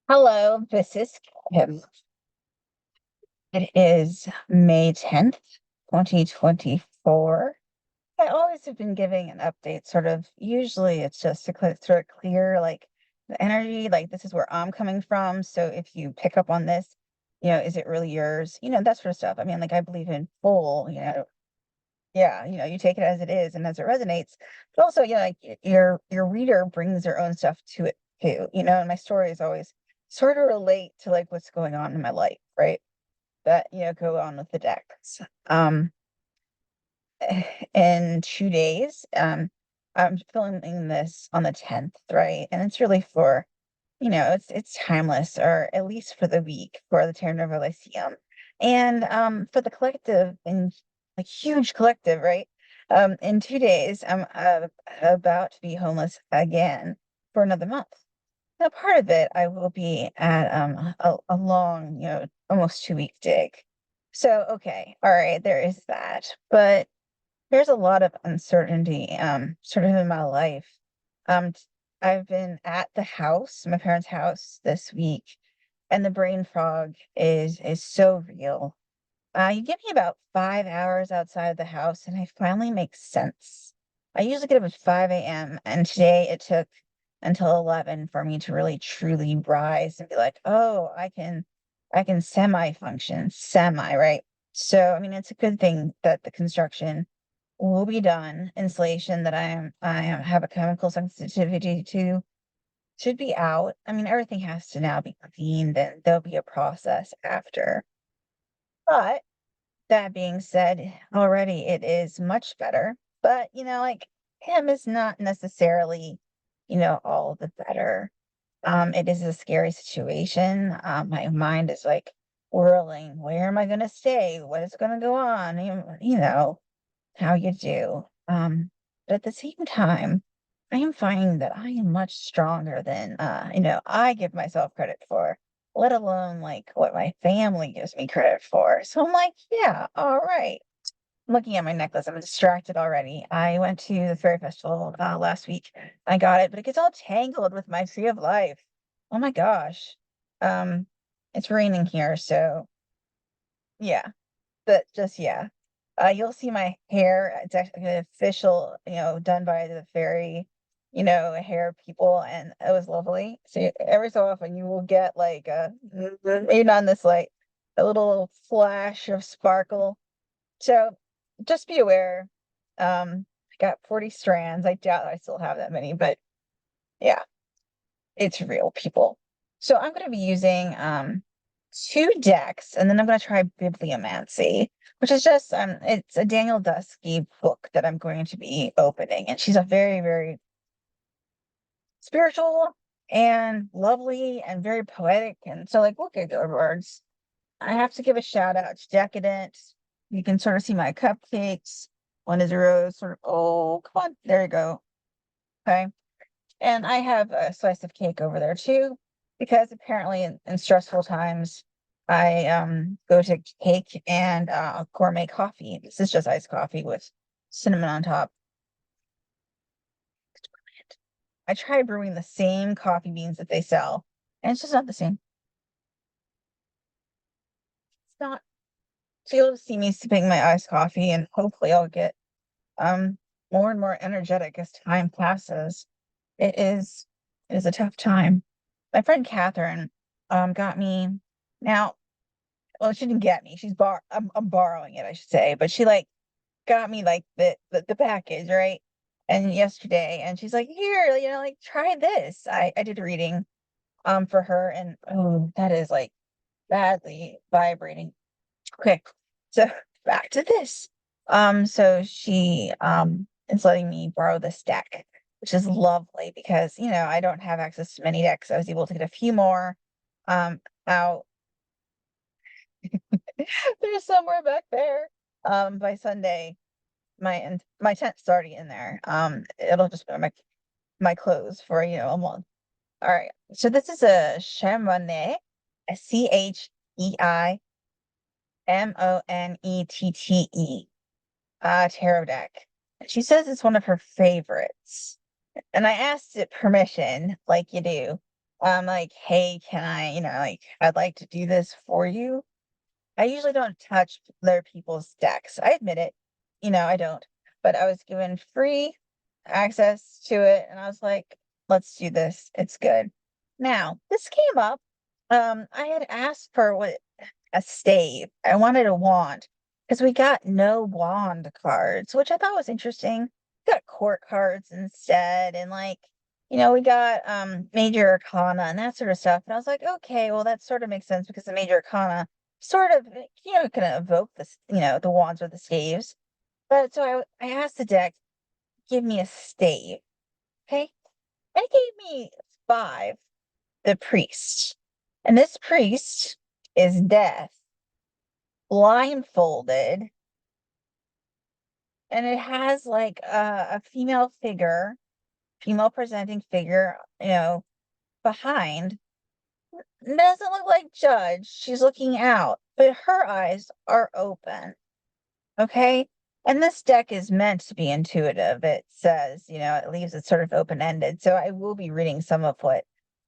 Hello, this is Kim. It is May 10th, 2024. I always have been giving an update, sort of. Usually it's just to sort of clear like the energy, like this is where I'm coming from. So if you pick up on this, is it really yours? That sort of stuff. I mean, like I believe in full, yeah, you take it as it is and as it resonates. But also, like your reader brings their own stuff to it too, and my story is always sort of relate to like what's going on in my life, right? That, go on with the decks. In 2 days, I'm filming this on the 10th, right? And it's really for, it's timeless, or at least for the week for the Terra Nova Lyceum. And for the collective and like huge collective, right? In 2 days, I'm about to be homeless again for another month. Now, part of it, I will be at a long, almost 2 week dig. So, okay, all right, there is that. But there's a lot of uncertainty, sort of in my life. T- I've been at the house, my parents' house this week, and the brain fog is so real. You give me about 5 hours outside of the house, and I finally make sense. I usually get up at 5 a.m., and today it took until 11 for me to really truly rise and be like, oh, I can semi-function, semi, right? So, I mean, it's a good thing that the construction will be done. Insulation that I have a chemical sensitivity to should be out. I mean, everything has to now be cleaned, and there'll be a process after. But that being said, already it is much better. But, like him is not necessarily, all the better. It is a scary situation. My mind is like whirling. Where am I going to stay? What is going to go on? How you do. But at the same time, I am finding that I am much stronger than, I give myself credit for, let alone like what my family gives me credit for. So I'm like, yeah, all right. I'm looking at my necklace. I'm distracted already. I went to the fairy festival last week. I got it, but it gets all tangled with my tree of life. Oh my gosh. Um, it's raining here, so yeah. But just yeah. You'll see my hair. It's actually an official, done by the fairy, hair people, and it was lovely. So every so often you will get like maybe not in this light, a little flash of sparkle. So just be aware. I got 40 strands. I doubt I still have that many, but yeah, it's real, people. So I'm going to be using two decks, and then I'm going to try bibliomancy, which is just it's a Danielle Dulsky book that I'm going to be opening, and she's a very, very spiritual and lovely and very poetic, and so like we'll get good words. I have to give a shout out to Decadent. You can sort of see my cupcakes. One is a rose, sort of. Oh, come on, there you go. Okay. And I have a slice of cake over there too, because apparently in stressful times, I go to cake and gourmet coffee. This is just iced coffee with cinnamon on top. I try brewing the same coffee beans that they sell, and it's just not the same. It's not. So you'll see me sipping my iced coffee, and hopefully I'll get um more and more energetic as time passes. It is it is a tough time. My friend Kathryn got me now. Well, she didn't get me. I'm borrowing it, I should say. But she like got me like the package, right? And yesterday, and she's like, here, like try this. I did a reading for her, and oh, that is like badly vibrating. Okay. So back to this. So she is letting me borrow this deck, which is lovely because I don't have access to many decks. I was able to get a few more out. There's somewhere back there. By Sunday, my tent's already in there. It'll just be my clothes for a month. All right. So this is a Cheimonette, a Chemonnette tarot deck. And she says it's one of her favorites. And I asked it permission, like you do. I'm like, "Hey, can I, like, I'd like to do this for you." I usually don't touch other people's decks. I admit it, I don't. But I was given free access to it, and I was like, "Let's do this. It's good." Now, this came up. I had asked for what a stave. I wanted a wand because we got no wand cards, which I thought was interesting. We got court cards instead, and like, we got major arcana and that sort of stuff. And I was like, okay, well, that sort of makes sense because the major arcana sort of, can evoke this, the wands or the staves. But so I asked the deck, give me a stave, okay? And it gave me five, the priest. And this priest is death, blindfolded, and it has like a female figure, female presenting figure, behind. It doesn't look like Judge. She's looking out, but her eyes are open. Okay. And this deck is meant to be intuitive. It says, it leaves it sort of open ended. So I will be reading some of what,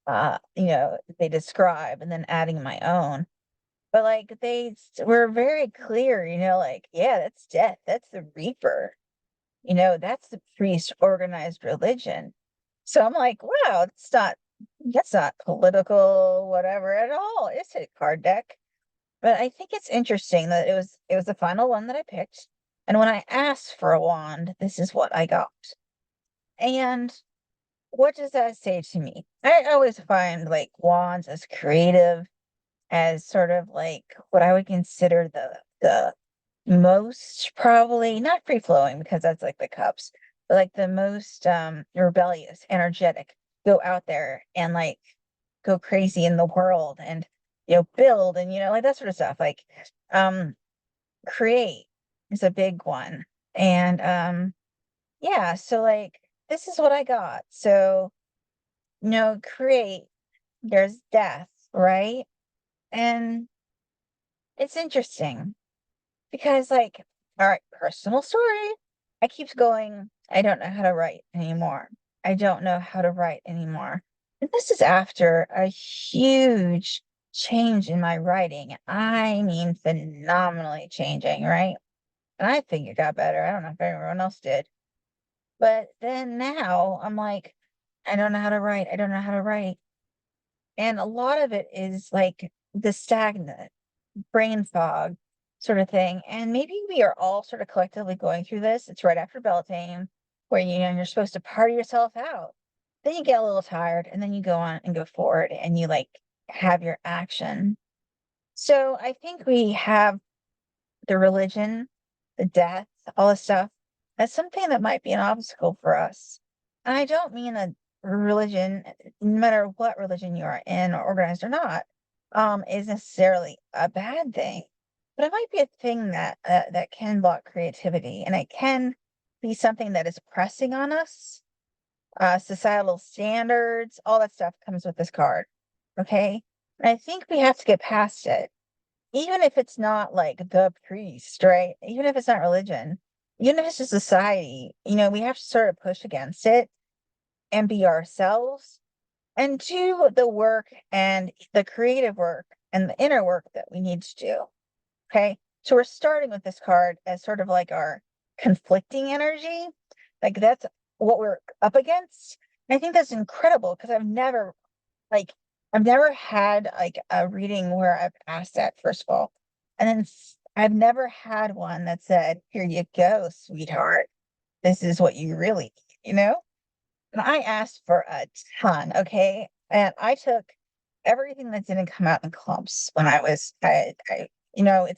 they describe and then adding my own. But like were very clear, like, yeah, that's death. That's the Reaper. That's the priest organized religion. So I'm like, wow, that's not political, whatever at all. It's a card deck. But I think it's interesting that it was the final one that I picked. And when I asked for a wand, this is what I got. And what does that say to me? I always find like wands as creative, as sort of like what I would consider the most, probably not free flowing because that's like the cups, but like the most rebellious, energetic, go out there and like go crazy in the world and build and like that sort of stuff. Like um create is a big one. And yeah, so like this is what I got. So create, there's death, right? And it's interesting because, like, all right, personal story. I keep going, I don't know how to write anymore. I don't know how to write anymore. And this is after a huge change in my writing. I mean, phenomenally changing, right? And I think it got better. I don't know if everyone else did. But then now I'm like, I don't know how to write. I don't know how to write. And a lot of it is like the stagnant brain fog sort of thing. And maybe we are all sort of collectively going through this. It's right after Beltane, where you're supposed to party yourself out. Then you get a little tired, and then you go on and go forward, and you like have your action. So I think we have the religion, the death, all this stuff. That's something that might be an obstacle for us. And I don't mean a religion, no matter what religion you are in, or organized or not, is necessarily a bad thing. But it might be a thing that can block creativity, and it can be something that is pressing on us. Societal standards, all that stuff comes with this card. Okay, and I think we have to get past it, even if it's not like the priest, right? Even if it's not religion, even if it's just society, we have to sort of push against it and be ourselves and do the work and the creative work and the inner work that we need to do. Okay. So we're starting with this card as sort of like our conflicting energy. Like that's what we're up against. And I think that's incredible because like I've never had like a reading where I've asked that, first of all. And then I've never had one that said, here you go, sweetheart. This is what you really need, And I asked for a ton, okay? And I took everything that didn't come out in clumps when it's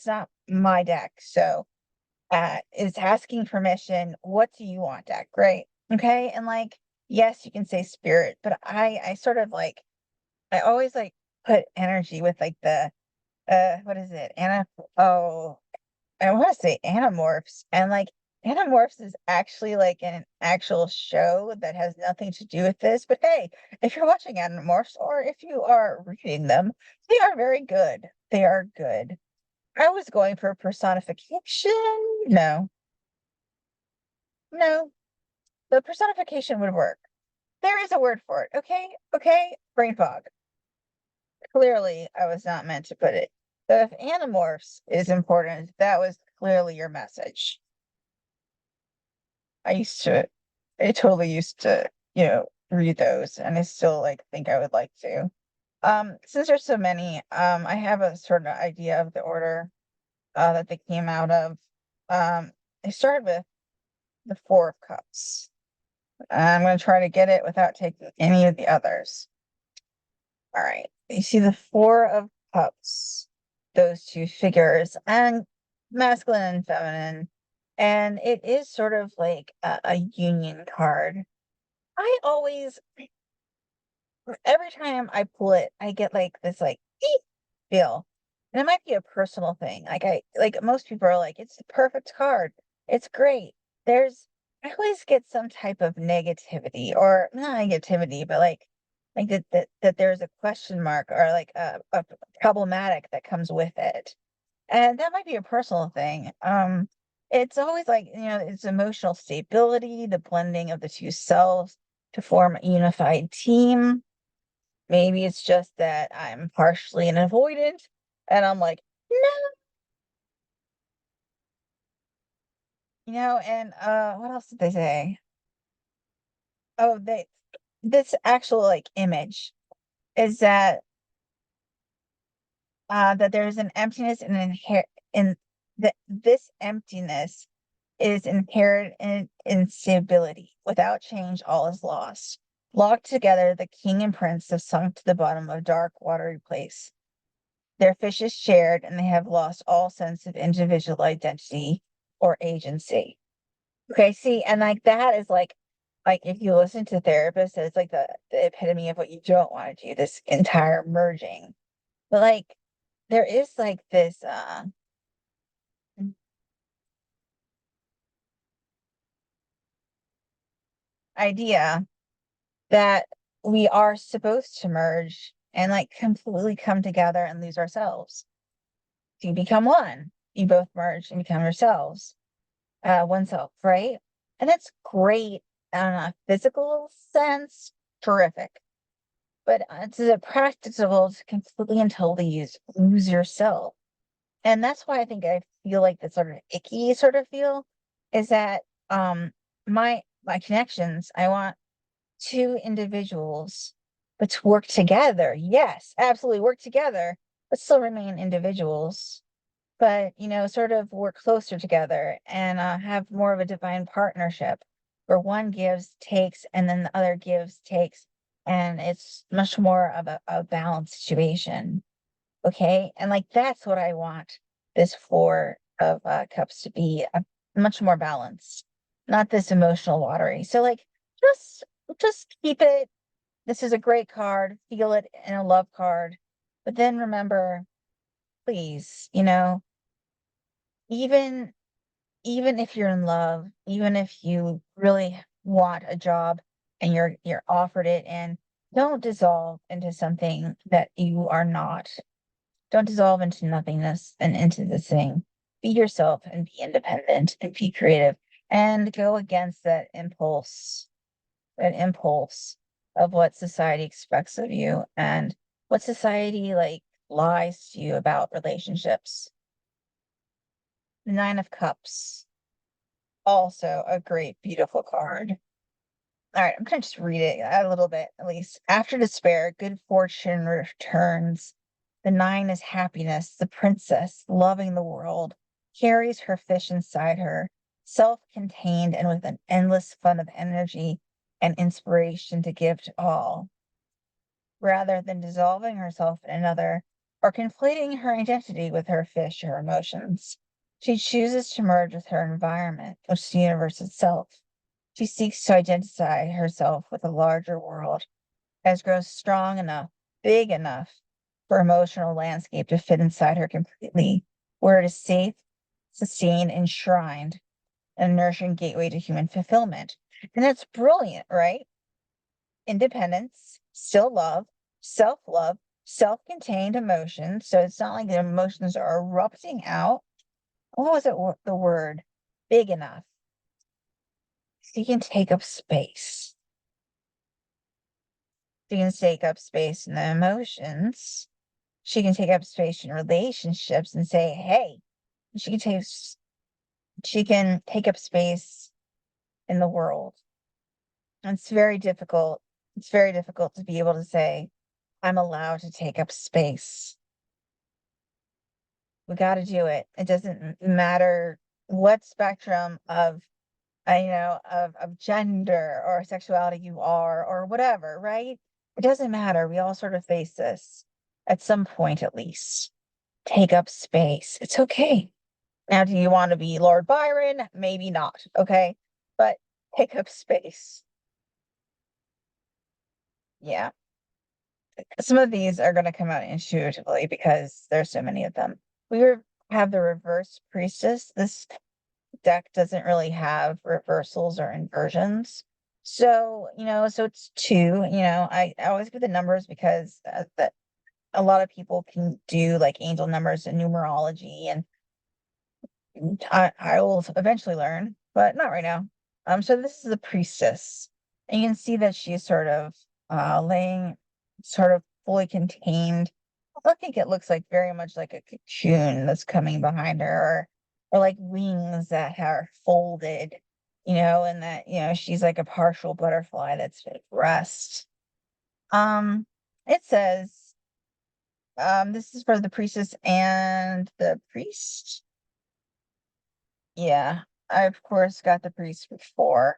not my deck. So it's asking permission. What do you want, deck? Right. Okay. And like, yes, you can say spirit, but I sort of like I always like put energy with like the what is it? Oh, I want to say Animorphs. And like Animorphs is actually like an actual show that has nothing to do with this. But hey, if you're watching Animorphs or if you are reading them, they are very good. They are good. I was going for personification. No, no, the personification would work. There is a word for it, okay? Okay? Brain fog. Clearly, I was not meant to put it. So if Animorphs is important, that was clearly your message. I used to I totally used to, read those, and I still, like, think I would like to. Since there's so many, I have a sort of idea of the order, that they came out of. I started with the Four of Cups. I'm gonna try to get it without taking any of the others. All right. You see the Four of Cups, those two figures, and masculine and feminine. And it is sort of like a union card. I always, every time I pull it, I get like this like "Eek" feel. And it might be a personal thing. Like most people are like, it's the perfect card. It's great. There's I always get some type of negativity, or not negativity, but like that there's a question mark, or like a problematic that comes with it. And that might be a personal thing. It's always like, it's emotional stability, the blending of the two selves to form a unified team. Maybe it's just that I'm partially an avoidant, and I'm like, no, and what else did they say? Oh, this actual like image is that there's an emptiness and in that this emptiness is inherent in instability. Without change, all is lost. Locked together, the king and prince have sunk to the bottom of a dark, watery place. Their fish is shared, and they have lost all sense of individual identity or agency. Okay, see, and like that is like if you listen to therapists, it's like the epitome of what you don't want to do, this entire merging. But like there is like this idea that we are supposed to merge and like completely come together and lose ourselves. You become one. You both merge and become yourselves, oneself, right? And that's great on a physical sense, terrific. But it's practicable to completely and totally lose yourself. And that's why I think I feel like the sort of icky sort of feel is that my connections, I want two individuals, but to work together. Yes, absolutely work together, but still remain individuals. But, sort of work closer together and have more of a divine partnership where one gives, takes, and then the other gives, takes, and it's much more of a balanced situation. Okay. And like that's what I want this Four of Cups to be, much more balanced, not this emotional watery. So like just just keep it. This is a great card. Feel it in a love card. But then remember, please, even even if you're in love, even if you really want a job and you're offered it, and don't dissolve into something that you are not. Don't dissolve into nothingness and into this thing. Be yourself and be independent and be creative and go against that impulse of what society expects of you and what society like lies to you about relationships. The Nine of Cups, also a great, beautiful card. All right, I'm gonna just read it a little bit at least. After despair, good fortune returns. The nine is happiness. The princess, loving the world, carries her fish inside her, self-contained and with an endless fund of energy and inspiration to give to all, rather than dissolving herself in another or conflating her identity with her fish or emotions. She chooses to merge with her environment, which is the universe itself. She seeks to identify herself with a larger world, has grown strong enough, big enough for emotional landscape to fit inside her completely, where it is safe, sustained, enshrined, and a nourishing gateway to human fulfillment. And that's brilliant, right? Independence, still love, self-contained emotions. So it's not like the emotions are erupting out. What was it? The word big enough. So you can take up space. She can take up space in the emotions. She can take up space in relationships and say, "Hey." She can take up space in the world. And it's very difficult. It's very difficult to be able to say, "I'm allowed to take up space." We got to do it. It doesn't matter what spectrum of of gender or sexuality you are or whatever, right? It doesn't matter. We all sort of face this at some point at least. Take up space. It's okay. Now, do you want to be Lord Byron? Maybe not. Okay. But take up space. Yeah. Some of these are going to come out intuitively because there's so many of them. Have the reverse priestess. This deck doesn't really have reversals or inversions. So, so it's two, I always give the numbers because that a lot of people can do like angel numbers and numerology, and I will eventually learn, but not right now. So this is a priestess, and you can see that she's sort of laying sort of fully contained. I think it looks like very much like a cocoon that's coming behind her, or like wings that are folded, and that, she's like a partial butterfly that's at rest. It says, this is for the priestess and the priest. Yeah, I of course got the priest before.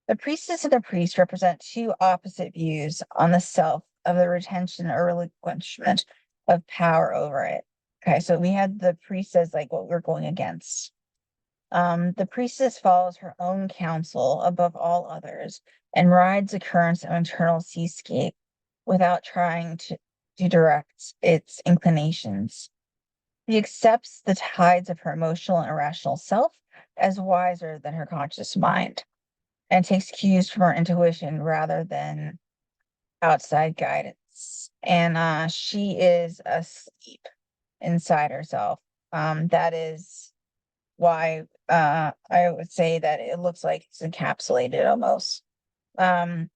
The priestess and the priest represent two opposite views on the self of the retention or relinquishment of power over it. Okay, so we had the priest as like what we're going against. The priestess follows her own counsel above all others and rides the currents of internal seascape without trying to direct its inclinations. She accepts the tides of her emotional and irrational self as wiser than her conscious mind and takes cues from her intuition rather than outside guidance. And she is asleep inside herself. That is why I would say that it looks like it's encapsulated almost. Um,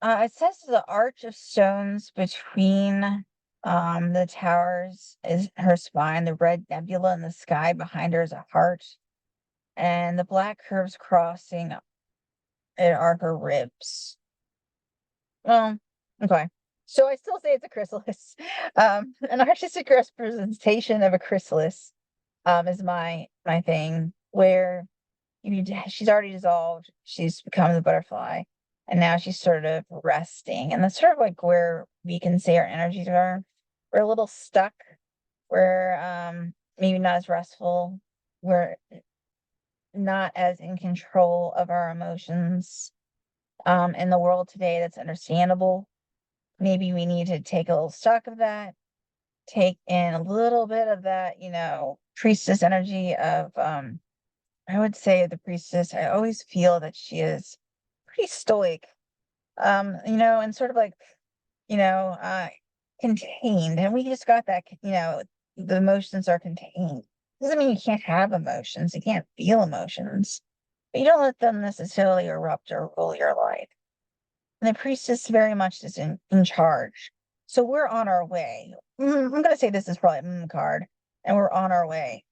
it says the arch of stones between the towers is her spine, the red nebula in the sky behind her is a heart, and the black curves crossing it are her ribs. Well, okay. So I still say it's a chrysalis. An artistic representation of a chrysalis is my thing, where she's already dissolved, she's become the butterfly, and now she's sort of resting. And that's sort of like where we can say our energies are. We're a little stuck. We're maybe not as restful. We're not as in control of our emotions. In the world today, that's understandable. Maybe we need to take a little stock of that, take in a little bit of that, priestess energy of I would say the priestess, I always feel that she is pretty stoic, and sort of like, you know, uh, contained. And we just got that, the emotions are contained. Doesn't mean you can't have emotions, you can't feel emotions, but you don't let them necessarily erupt or rule your life. And the priestess very much is in charge. So we're on our way. I'm going to say this is probably a card, and we're on our way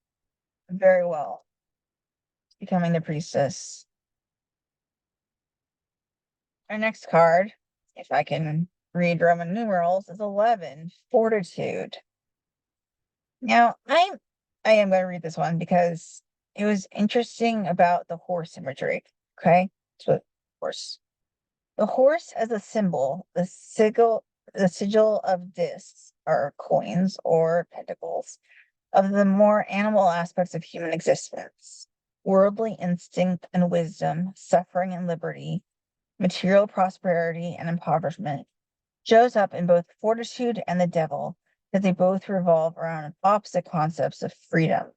very well to becoming the priestess. Our next card, if I can read Roman numerals, is 11, Fortitude. Now, I am going to read this one because it was interesting about the horse imagery. Okay, so horse. The horse as a symbol, the sigil of discs are coins or pentacles of the more animal aspects of human existence: worldly instinct and wisdom, suffering and liberty, material prosperity and impoverishment, shows up in both fortitude and the devil because they both revolve around opposite concepts of freedom,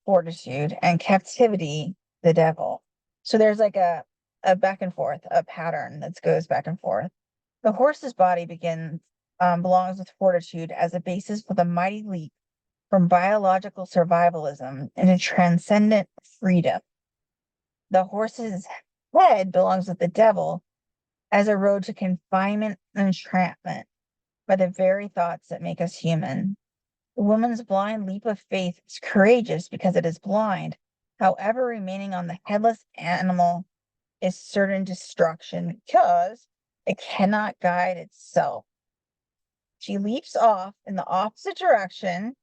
fortitude, and captivity, the devil. So there's like a back and forth, a pattern that goes back and forth. The horse's body belongs with fortitude as a basis for the mighty leap from biological survivalism into transcendent freedom. The horse's head belongs with the devil as a road to confinement and entrapment by the very thoughts that make us human. The woman's blind leap of faith is courageous because it is blind. However, remaining on the headless animal is certain destruction because it cannot guide itself. She leaps off in the opposite direction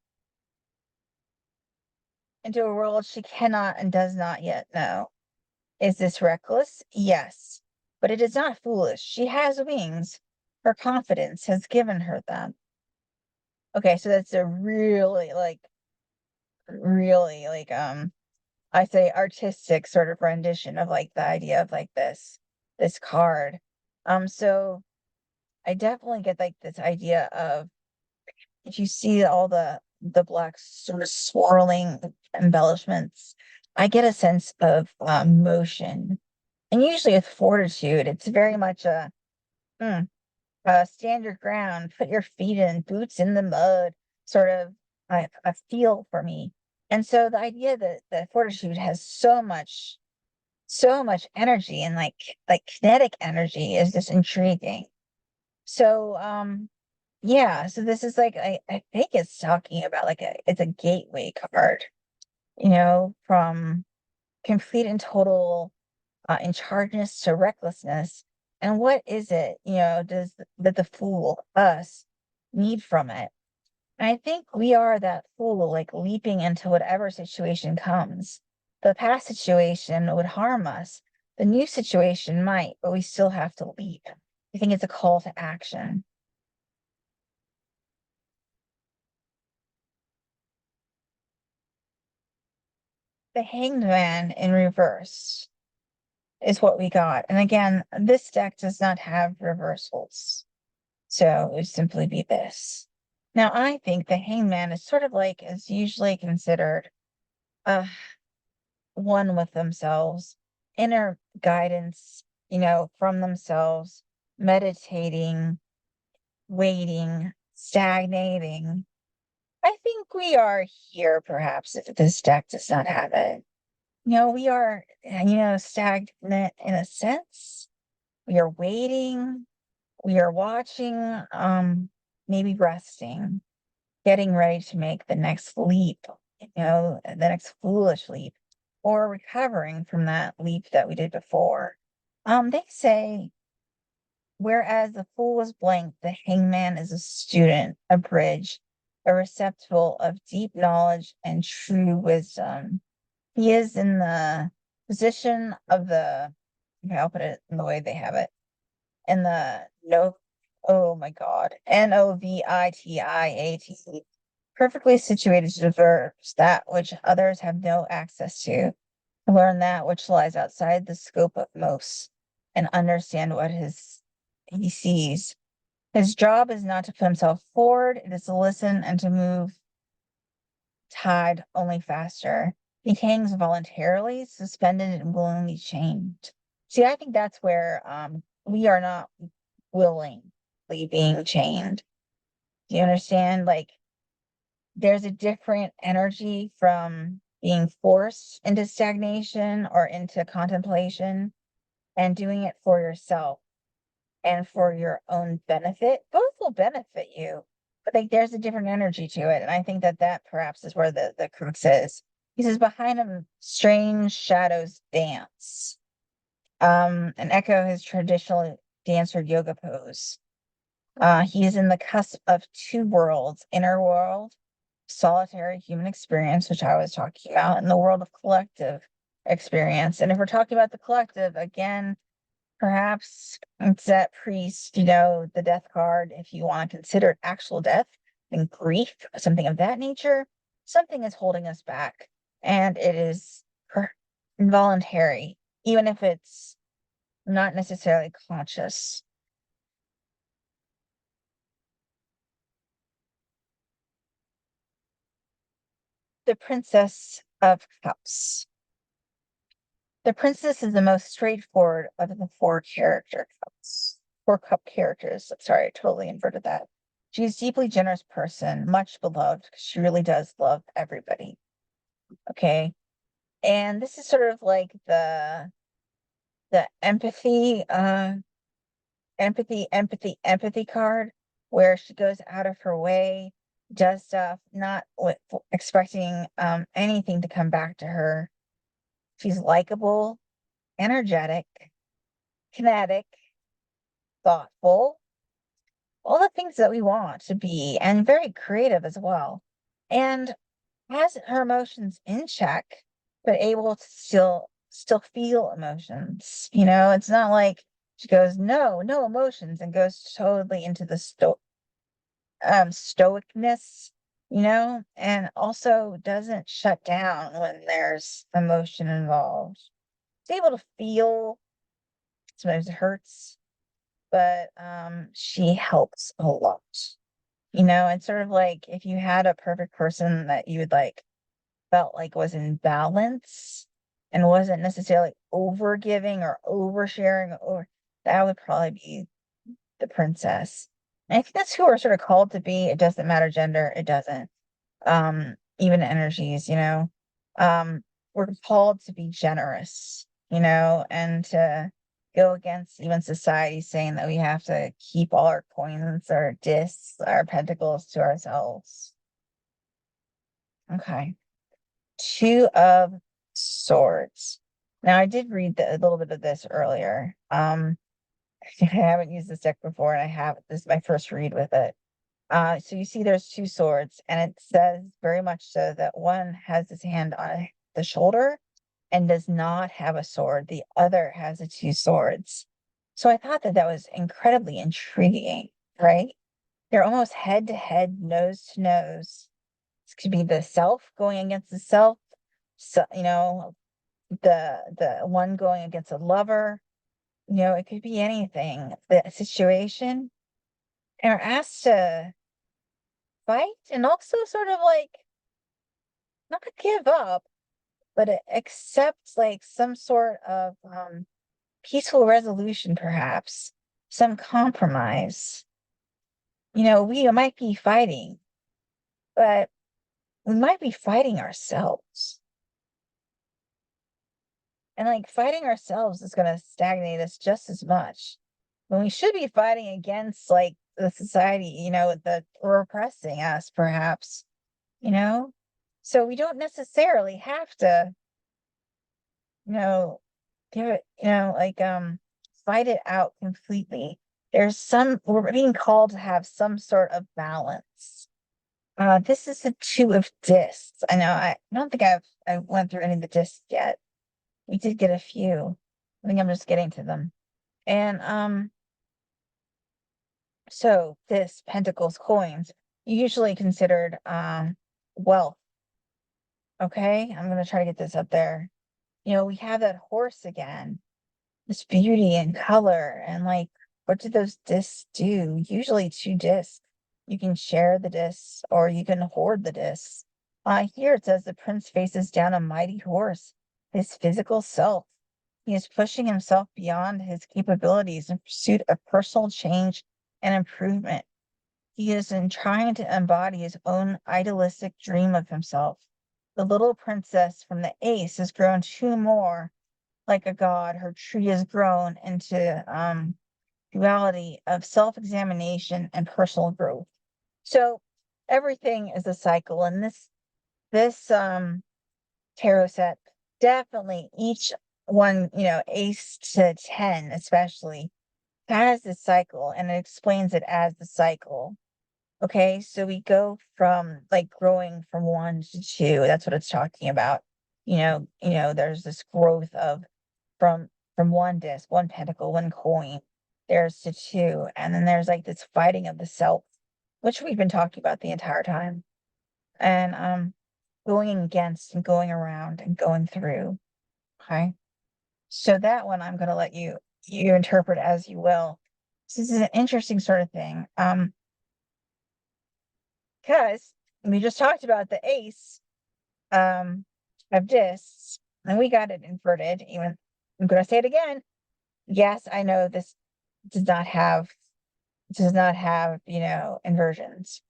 into a world she cannot and does not yet know. Is this reckless? Yes. But it is not foolish. She has wings. Her confidence has given her them. Okay, so that's a really, I say artistic sort of rendition of like the idea of like this card. So I definitely get like this idea of if you see all the black sort of swirling embellishments, I get a sense of motion. And usually with fortitude, it's very much mm, stand your ground, put your feet in, boots in the mud, sort of a feel for me. And so the idea that fortitude has so much energy and like kinetic energy is just intriguing. So yeah, so this is like I think it's talking about like it's a gateway card, from complete and total in chargeness to recklessness. And what is it, does that the fool, us, need from it? And I think we are that fool, like leaping into whatever situation comes. The past situation would harm us. The new situation might, but we still have to leap. I think it's a call to action. The Hanged Man in reverse is what we got. And again, this deck does not have reversals. So it would simply be this. Now, I think the hangman is sort of like is usually considered uh one with themselves, inner guidance, from themselves, meditating, waiting, stagnating. I think we are here, perhaps, if this deck does not have it. We are, stagnant in a sense. We are waiting, we are watching, maybe resting, getting ready to make the next leap, the next foolish leap, or recovering from that leap that we did before. They say, whereas the fool is blank, the hangman is a student, a bridge, a receptacle of deep knowledge and true wisdom. He is in the position of okay, I'll put it in the way they have it and the no, oh my God, Novitiate, perfectly situated to diverse that which others have no access to learn that which lies outside the scope of most, and understand what he sees. His job is not to put himself forward, it is to listen and to move tide only faster. He hangs voluntarily, suspended and willingly chained. See, I think that's where we are not willingly being chained. Do you understand? Like there's a different energy from being forced into stagnation or into contemplation and doing it for yourself and for your own benefit. Both will benefit you, but like there's a different energy to it. And I think that perhaps is where the crux is. He says, behind him, strange shadows dance. And echo his traditional dancer yoga pose. He is in the cusp of two worlds, inner world, solitary human experience, which I was talking about, and the world of collective experience. And if we're talking about the collective, again, perhaps it's that priest, the death card, if you want to consider it actual death and grief, something of that nature, something is holding us back. And it is involuntary, even if it's not necessarily conscious. The Princess of Cups. The princess is the most straightforward of the four cup characters. I'm sorry, I totally inverted that. She's a deeply generous person, much beloved. She really does love everybody. Okay. And this is sort of like the empathy empathy card, where she goes out of her way, does stuff, not expecting anything to come back to her. She's likable, energetic, kinetic, thoughtful, all the things that we want to be, and very creative as well. And has her emotions in check, but able to still feel emotions. It's not like she goes, no emotions, and goes totally into the stoicness, and also doesn't shut down when there's emotion involved. She's able to feel, sometimes it hurts, but she helps a lot. It's sort of like if you had a perfect person that you would like felt like was in balance and wasn't necessarily over giving or oversharing, or that would probably be the princess. And I think that's who we're sort of called to be. It doesn't matter gender, it doesn't. Even energies, Um, we're called to be generous, and to go against even society saying that we have to keep all our coins, our discs, our pentacles to ourselves. Okay. Two of Swords. Now, I did read a little bit of this earlier. I haven't used this deck before, and this is my first read with it. So you see there's two swords, and it says very much so that one has his hand on the shoulder and does not have a sword. The other has the two swords. So I thought that that was incredibly intriguing, right? They're almost head to head, nose to nose. This could be the self going against the self, so the one going against a lover. It could be anything. The situation, and we're asked to fight, and also sort of like not give up, but accept like some sort of peaceful resolution, perhaps some compromise. We might be fighting, but we might be fighting ourselves. And like fighting ourselves is going to stagnate us just as much when we should be fighting against like the society, that repressing us, perhaps, you know? So we don't necessarily have to, you know, give it, like fight it out completely. We're being called to have some sort of balance. This is the two of discs. I know I don't think I went through any of the discs yet. We did get a few. I think I'm just getting to them. And so this Pentacles coins, usually considered wealth. Okay, I'm gonna try to get this up there. We have that horse again, this beauty and color, and like what do those discs do? Usually two discs. You can share the discs or you can hoard the discs. Here it says the prince faces down a mighty horse, his physical self. He is pushing himself beyond his capabilities in pursuit of personal change and improvement. He is in trying to embody his own idealistic dream of himself. The little princess from the ace has grown two more like a god. Her tree has grown into duality of self-examination and personal growth. So everything is a cycle, and this tarot set, definitely each one, ace to 10 especially, has this cycle, and it explains it as the cycle. Okay, so we go from like growing from one to two. That's what it's talking about. There's this growth of from one disc, one pentacle, one coin. There's to two, and then there's like this fighting of the self, which we've been talking about the entire time, and going against and going around and going through. Okay, so that one I'm going to let you interpret as you will. This is an interesting sort of thing. Because we just talked about the ace of discs, and we got it inverted. Even I'm going to say it again. Yes, I know this does not have inversions,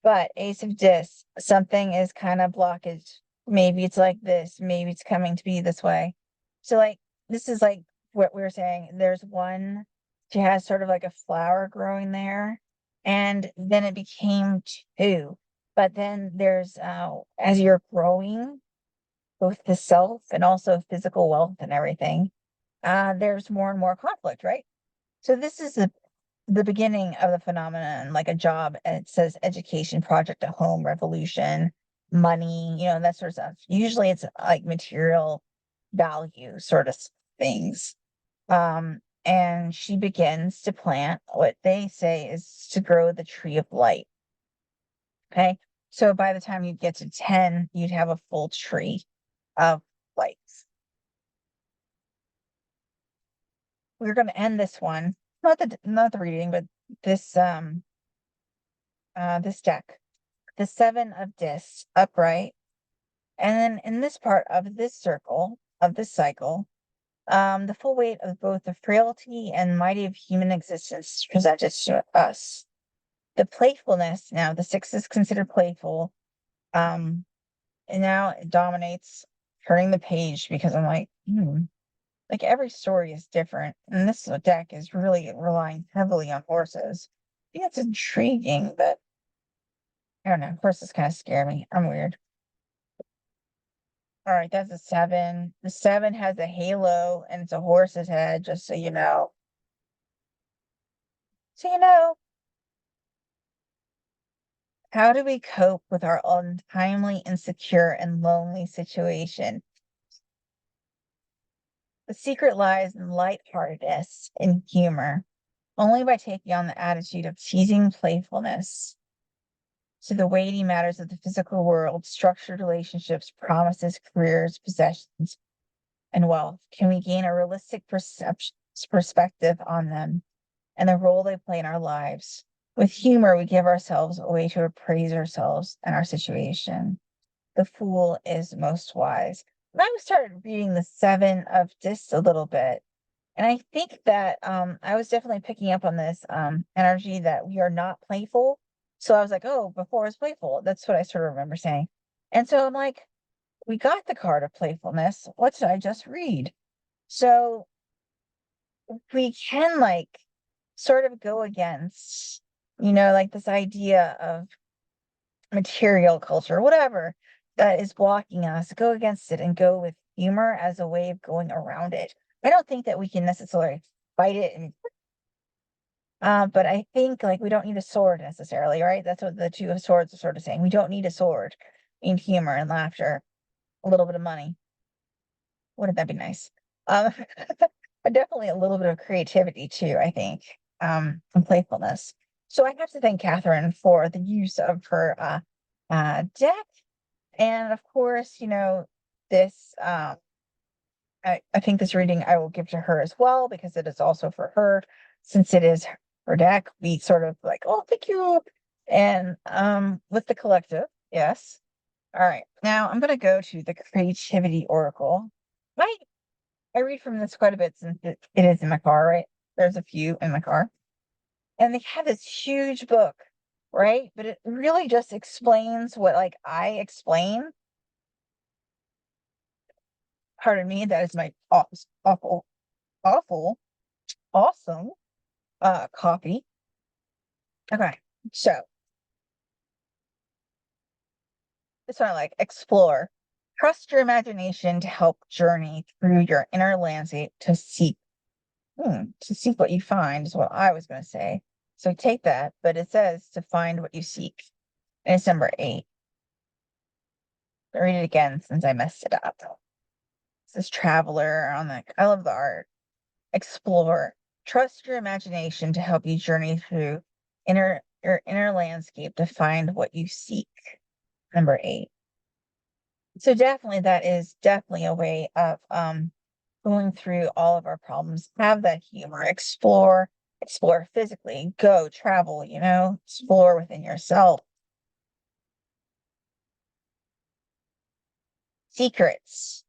but ace of discs, something is kind of blockage. Maybe it's like this. Maybe it's coming to be this way. So like this is like what we were saying. There's one She has sort of like a flower growing there, and then it became 2. But then there's, as you're growing, both the self and also physical wealth and everything, there's more and more conflict, right? So this is the beginning of the phenomenon, like a job, and it says education, project, a home, revolution, money, that sort of stuff. Usually it's like material value sort of things. And she begins to plant what they say is to grow the tree of light. Okay. So by the time you get to 10, you'd have a full tree of lights. We're going to end this one, not the reading, but this this deck, the 7 of discs upright. And then in this part of this circle, of this cycle, the full weight of both the frailty and mighty of human existence is presented to us. The playfulness, now the 6 is considered playful, and now it dominates turning the page because I'm like, like every story is different. And this deck is really relying heavily on horses. I think it's intriguing, but I don't know. Horses kind of scare me. I'm weird. All right, that's a 7. The 7 has a halo and it's a horse's head, just so you know. So, how do we cope with our untimely, insecure, and lonely situation? The secret lies in lightheartedness and humor, only by taking on the attitude of teasing playfulness to the weighty matters of the physical world, structured relationships, promises, careers, possessions, and wealth, can we gain a realistic perspective on them and the role they play in our lives. With humor, we give ourselves a way to appraise ourselves and our situation. The fool is most wise. And I started reading the 7 of discs a little bit. And I think that I was definitely picking up on this energy that we are not playful. So I was like, oh, before it's playful. That's what I sort of remember saying. And so I'm like, we got the card of playfulness. What did I just read? So we can like sort of go against, like this idea of material culture, whatever that is blocking us, go against it and go with humor as a way of going around it. I don't think that we can necessarily fight it and but I think like we don't need a sword necessarily, right? That's what the 2 of swords are sort of saying. We don't need a sword. We need humor and laughter, a little bit of money. Wouldn't that be nice? Um, but definitely a little bit of creativity too, I think, and playfulness. So I have to thank Kathryn for the use of her deck. And of course, this I think this reading I will give to her as well because it is also for her, since it is her deck. We sort of like, oh, thank you. And with the collective, yes. All right. Now I'm gonna go to the creativity oracle. I I read from this quite a bit since it is in my car, right? There's a few in my car. And they have this huge book, right? But it really just explains what like I explain. Pardon me, that is my awful, awful, awesome coffee. Okay. So this one I like explore. Trust your imagination to help journey through your inner landscape to seek what you find is what I was going to say. So take that, but it says to find what you seek. And it's number 8. I'll read it again since I messed it up. This is Traveler on the, I love the art. Explore. Trust your imagination to help you journey through your inner landscape to find what you seek. Number 8. So definitely that is definitely a way of going through all of our problems. Have that humor, explore physically, go travel, explore within yourself. Secrets.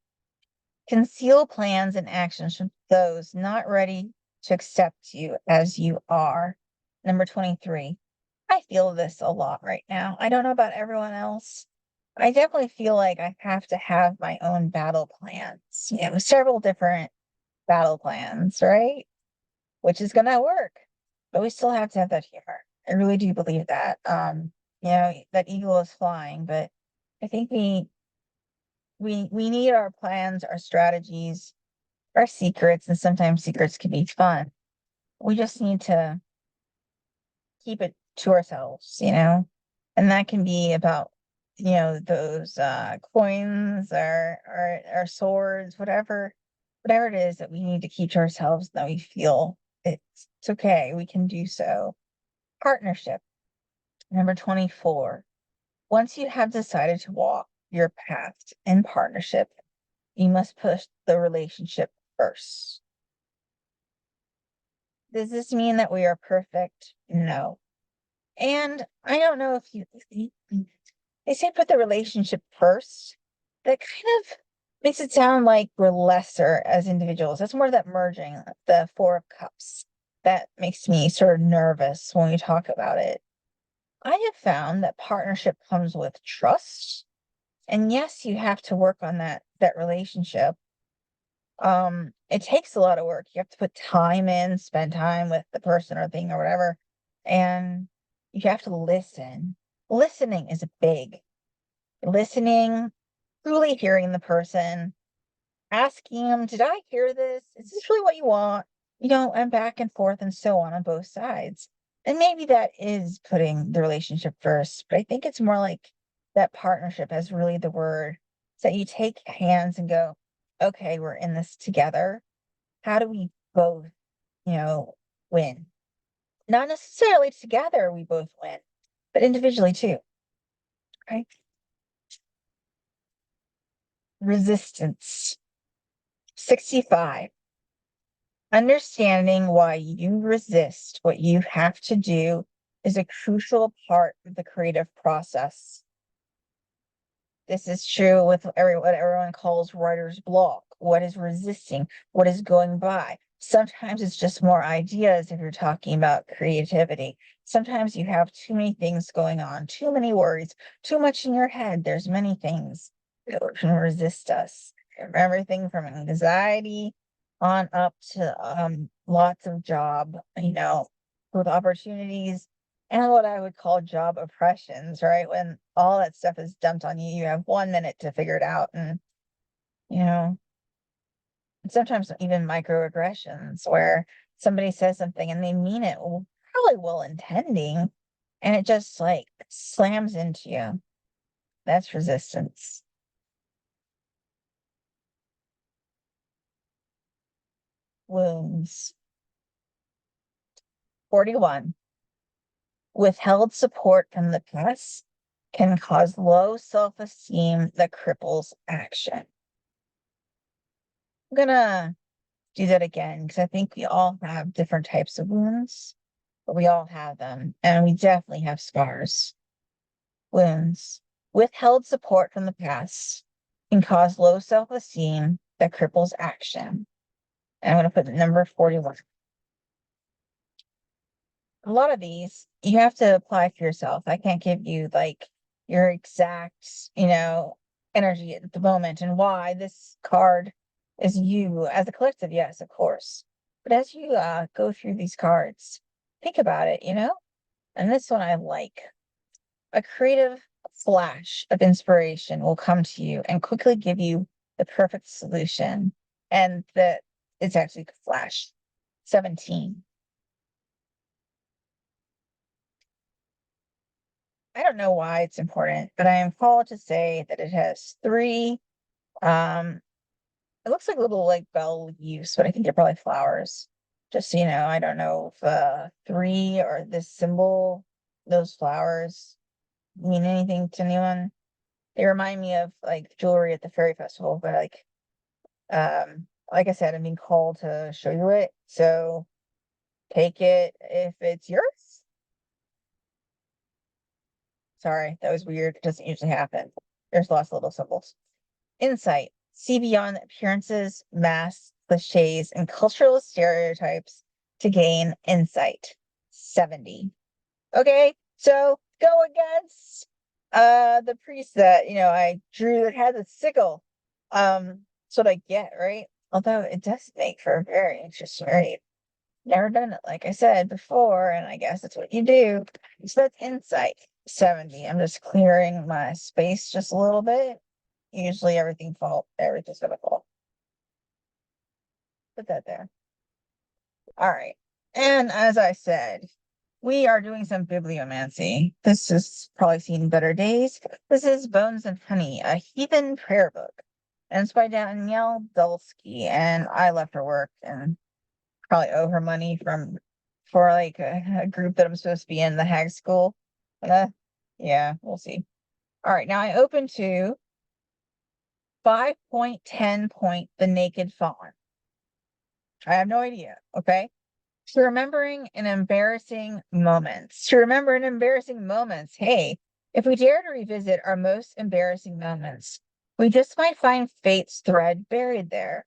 Conceal plans and actions from those not ready to accept you as you are. Number 23. I feel this a lot right now. I don't know about everyone else. I definitely feel like I have to have my own battle plans, several different battle plans, right? which is gonna work. But we still have to have that humor. I really do believe that. That eagle is flying, but I think we need our plans, our strategies, our secrets, and sometimes secrets can be fun. We just need to keep it to ourselves, and that can be about, those coins or swords, whatever it is that we need to keep to ourselves, that we feel it's okay, we can do so. Partnership, number 24. Once you have decided to walk your path in partnership, you must push the relationship first. Does this mean that we are perfect? No. And I don't know if they say put the relationship first. That kind of makes it sound like we're lesser as individuals. That's more that merging, the Four of Cups. That makes me sort of nervous when we talk about it. I have found that partnership comes with trust. And yes, you have to work on that relationship. It takes a lot of work. You have to put time in, spend time with the person or thing or whatever, and you have to listen. Listening is big. Listening, truly hearing the person, asking them, did I hear this? Is this really what you want? And back and forth and so on both sides. And maybe that is putting the relationship first, but I think it's more like that partnership as really the word. So that you take hands and go, okay, we're in this together. How do we both, you know, win? Not necessarily together we both win, but individually too. Right? Resistance. 65. Understanding why you resist what you have to do is a crucial part of the creative process. This is true with what everyone calls writer's block. What is resisting? What is going by? Sometimes it's just more ideas if you're talking about creativity. Sometimes you have too many things going on, too many worries, too much in your head. There's many things that can resist us. Everything from anxiety on up to lots of job, with opportunities and what I would call job oppressions, right? When all that stuff is dumped on you, you have 1 minute to figure it out. And, you know, sometimes even microaggressions where somebody says something and they mean it probably well intending, and it just like slams into you. That's resistance. Wounds. 41. Withheld support from the past can cause low self-esteem that cripples action. I'm gonna do that again because I think we all have different types of wounds, but we all have them, and we definitely have scars. Wounds. Withheld support from the past can cause low self-esteem that cripples action. And I'm going to put number 41. A lot of these you have to apply for yourself. I can't give you like your exact, energy at the moment and why this card is you as a collective. Yes, of course. But as you go through these cards, think about it, And this one I like. A creative flash of inspiration will come to you and quickly give you the perfect solution. And that it's actually flash. 17. I don't know why it's important, but I am called to say that it has three. Um, it looks like little like bell leaves, but I think they're probably flowers. Just so you know, I don't know if three or this symbol, those flowers mean anything to anyone. They remind me of like jewelry at the fairy festival, but like I said, I'm being called to show you it. So take it if it's yours. Sorry, that was weird. It doesn't usually happen. There's lots of little symbols. Insight. See beyond appearances, masks, cliches, and cultural stereotypes to gain insight. 70. Okay, so go against the priest that I drew that had the sickle. That's what I get, right? Although it does make for a very interesting read. Never done it, like I said before, and I guess that's what you do. So that's insight 70. I'm just clearing my space just a little bit. Usually everything's gonna fall. Put that there. All right. And as I said, we are doing some bibliomancy. This has probably seen better days. This is Bones and Honey, a heathen prayer book. And it's by Danielle Dulsky. And I left her work and probably owe her money for like a group that I'm supposed to be in, the hag school. Uh, yeah, we'll see. All right, now I open to 5.10 point the naked fawn. I have no idea. Okay. To remembering an embarrassing moments. To remember an embarrassing moments. Hey, if we dare to revisit our most embarrassing moments, we just might find fate's thread buried there.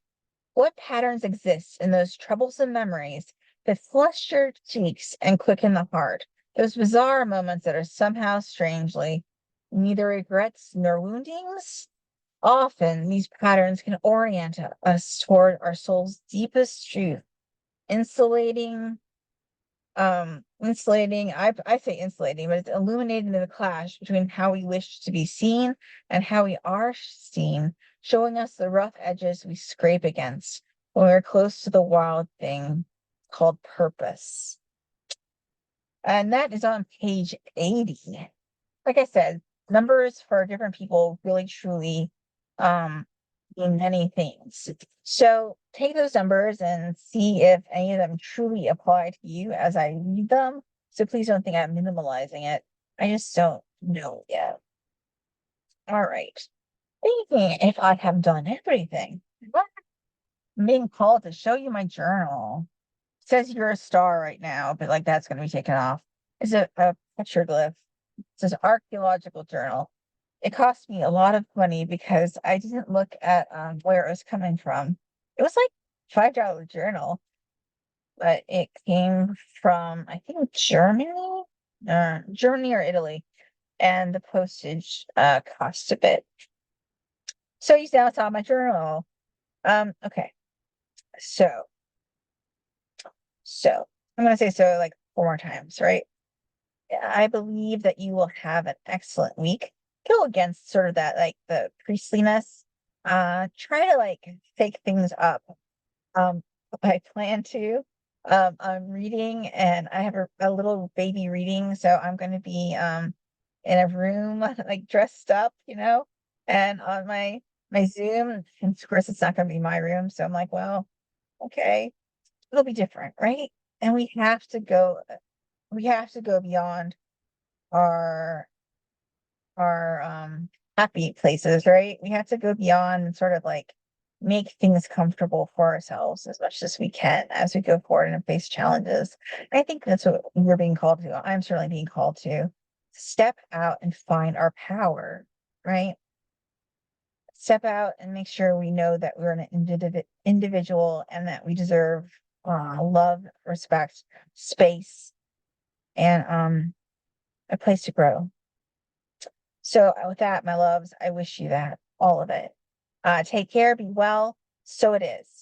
What patterns exist in those troublesome memories that flush your cheeks and quicken the heart? Those bizarre moments that are somehow strangely neither regrets nor woundings? Often these patterns can orient us toward our soul's deepest truth, insulating I say insulating, but it's illuminating the clash between how we wish to be seen and how we are seen, showing us the rough edges we scrape against when we're close to the wild thing called purpose. And that is on page 80. Like I said, numbers for different people really truly um mean many things. So take those numbers and see if any of them truly apply to you as I read them. So please don't think I'm minimalizing it. I just don't know yet. All right. Thinking if I have done everything. What? I'm being called to show you my journal. It says you're a star right now, but like that's gonna be taken off. It's a petroglyph. It says archaeological journal. It cost me a lot of money because I didn't look at where it was coming from. It was like $5 journal, but it came from I think Germany or Italy, and the postage cost a bit. So you now saw my journal. Okay, so so I'm gonna say so like 4 more times, right? I believe that you will have an excellent week. Go against sort of that, like the priestliness. Try to like take things up. Um, I plan to. I'm reading and I have a little baby reading, so I'm going to be in a room like dressed up, and on my Zoom, and of course it's not going to be my room, so I'm like, well, okay, it'll be different, right? And we have to go beyond our our happy places, right? We have to go beyond and sort of like make things comfortable for ourselves as much as we can as we go forward and face challenges. I think that's what we're being called to. I'm certainly being called to step out and find our power, right? Step out and make sure we know that we're an individual and that we deserve love, respect, space, and a place to grow. So with that, my loves, I wish you that, all of it. Take care, be well. So it is.